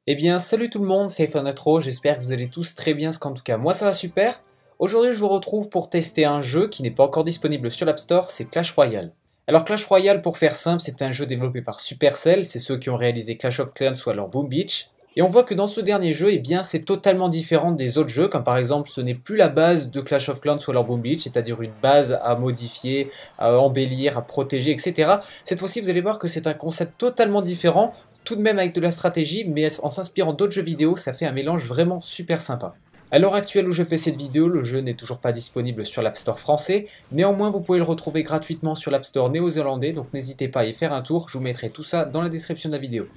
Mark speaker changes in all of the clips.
Speaker 1: Eh bien, salut tout le monde, c'est Fonatro, j'espère que vous allez tous très bien, parce qu'en tout cas, moi ça va super. Aujourd'hui, je vous retrouve pour tester un jeu qui n'est pas encore disponible sur l'App Store, c'est Clash Royale. Alors Clash Royale, pour faire simple, c'est un jeu développé par Supercell, c'est ceux qui ont réalisé Clash of Clans ou alors Boom Beach. Et on voit que dans ce dernier jeu, eh bien, c'est totalement différent des autres jeux, comme par exemple, ce n'est plus la base de Clash of Clans ou alors Boom Beach, c'est-à-dire une base à modifier, à embellir, à protéger, etc. Cette fois-ci, vous allez voir que c'est un concept totalement différent, tout de même avec de la stratégie, mais en s'inspirant d'autres jeux vidéo, ça fait un mélange vraiment super sympa. À l'heure actuelle où je fais cette vidéo, le jeu n'est toujours pas disponible sur l'App Store français, néanmoins vous pouvez le retrouver gratuitement sur l'App Store néo-zélandais, donc n'hésitez pas à y faire un tour, je vous mettrai tout ça dans la description de la vidéo.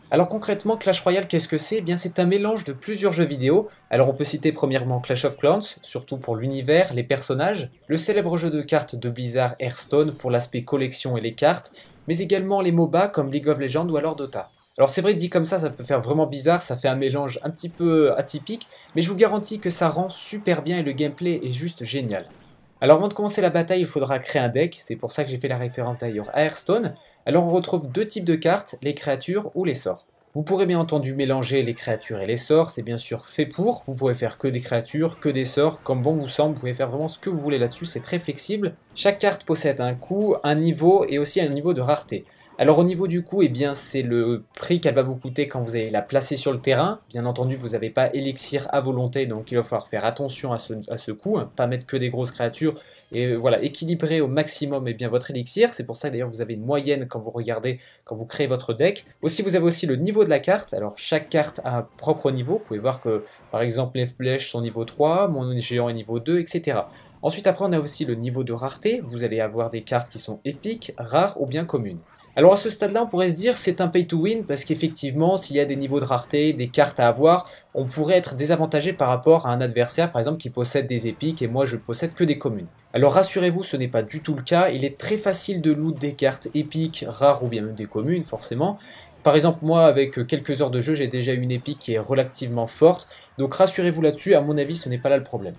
Speaker 1: Alors concrètement, Clash Royale, qu'est-ce que c'est? Eh bien, c'est un mélange de plusieurs jeux vidéo. Alors on peut citer premièrement Clash of Clans, surtout pour l'univers, les personnages, le célèbre jeu de cartes de Blizzard Hearthstone pour l'aspect collection et les cartes, mais également les MOBA comme League of Legends ou alors Dota. Alors c'est vrai, dit comme ça peut faire vraiment bizarre, ça fait un mélange un petit peu atypique, mais je vous garantis que ça rend super bien et le gameplay est juste génial. Alors avant de commencer la bataille, il faudra créer un deck, c'est pour ça que j'ai fait la référence d'ailleurs à Hearthstone. Alors on retrouve deux types de cartes, les créatures ou les sorts. Vous pourrez bien entendu mélanger les créatures et les sorts, c'est bien sûr fait pour, vous pouvez faire que des créatures, que des sorts, comme bon vous semble, vous pouvez faire vraiment ce que vous voulez là-dessus, c'est très flexible. Chaque carte possède un coût, un niveau et aussi un niveau de rareté. Alors au niveau du coût, eh bien c'est le prix qu'elle va vous coûter quand vous allez la placer sur le terrain. Bien entendu, vous n'avez pas élixir à volonté, donc il va falloir faire attention à ce coût, hein, pas mettre que des grosses créatures, et voilà, équilibrer au maximum eh bien, votre élixir. C'est pour ça d'ailleurs vous avez une moyenne quand vous regardez, quand vous créez votre deck. Aussi, vous avez aussi le niveau de la carte. Alors chaque carte a un propre niveau. Vous pouvez voir que par exemple les flèches sont niveau 3, mon géant est niveau 2, etc. Ensuite, après, on a aussi le niveau de rareté. Vous allez avoir des cartes qui sont épiques, rares ou bien communes. Alors à ce stade-là, on pourrait se dire c'est un pay to win parce qu'effectivement, s'il y a des niveaux de rareté, des cartes à avoir, on pourrait être désavantagé par rapport à un adversaire par exemple qui possède des épiques et moi je possède que des communes. Alors rassurez-vous, ce n'est pas du tout le cas, il est très facile de loot des cartes épiques, rares ou bien même des communes forcément. Par exemple, moi, avec quelques heures de jeu, j'ai déjà une épique qui est relativement forte, donc rassurez-vous là-dessus, à mon avis, ce n'est pas là le problème.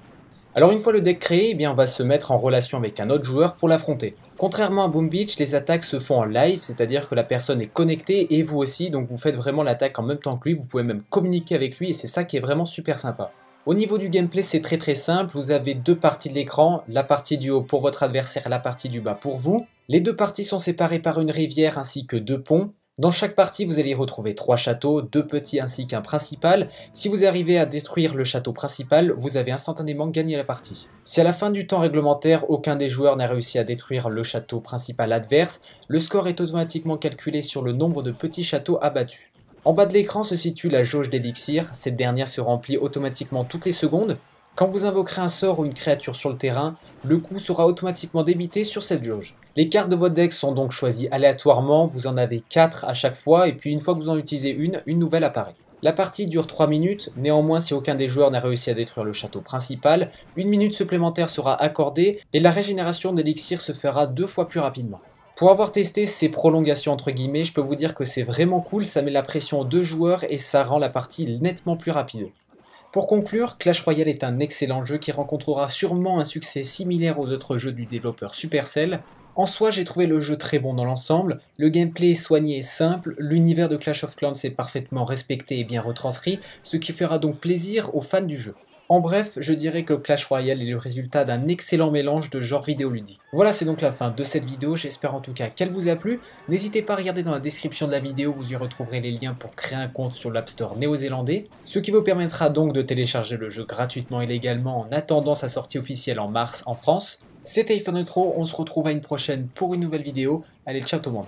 Speaker 1: Alors une fois le deck créé, eh bien on va se mettre en relation avec un autre joueur pour l'affronter. Contrairement à Boom Beach, les attaques se font en live, c'est-à-dire que la personne est connectée et vous aussi, donc vous faites vraiment l'attaque en même temps que lui, vous pouvez même communiquer avec lui et c'est ça qui est vraiment super sympa. Au niveau du gameplay, c'est très simple, vous avez deux parties de l'écran, la partie du haut pour votre adversaire et la partie du bas pour vous. Les deux parties sont séparées par une rivière ainsi que deux ponts. Dans chaque partie, vous allez y retrouver 3 châteaux, 2 petits ainsi qu'un principal. Si vous arrivez à détruire le château principal, vous avez instantanément gagné la partie. Si à la fin du temps réglementaire, aucun des joueurs n'a réussi à détruire le château principal adverse, le score est automatiquement calculé sur le nombre de petits châteaux abattus. En bas de l'écran se situe la jauge d'élixir, cette dernière se remplit automatiquement toutes les secondes. Quand vous invoquerez un sort ou une créature sur le terrain, le coût sera automatiquement débité sur cette jauge. Les cartes de votre deck sont donc choisies aléatoirement, vous en avez 4 à chaque fois, et puis une fois que vous en utilisez une nouvelle apparaît. La partie dure 3 minutes, néanmoins si aucun des joueurs n'a réussi à détruire le château principal, une minute supplémentaire sera accordée, et la régénération d'élixir se fera 2 fois plus rapidement. Pour avoir testé ces prolongations entre guillemets, je peux vous dire que c'est vraiment cool, ça met la pression aux deux joueurs et ça rend la partie nettement plus rapide. Pour conclure, Clash Royale est un excellent jeu qui rencontrera sûrement un succès similaire aux autres jeux du développeur Supercell. En soi, j'ai trouvé le jeu très bon dans l'ensemble, le gameplay est soigné et simple, l'univers de Clash of Clans est parfaitement respecté et bien retranscrit, ce qui fera donc plaisir aux fans du jeu. En bref, je dirais que Clash Royale est le résultat d'un excellent mélange de genres vidéoludiques. Voilà, c'est donc la fin de cette vidéo, j'espère en tout cas qu'elle vous a plu. N'hésitez pas à regarder dans la description de la vidéo, vous y retrouverez les liens pour créer un compte sur l'App Store néo-zélandais, ce qui vous permettra donc de télécharger le jeu gratuitement et légalement en attendant sa sortie officielle en mars en France. C'était Iphone Retro, on se retrouve à une prochaine pour une nouvelle vidéo. Allez, ciao tout le monde.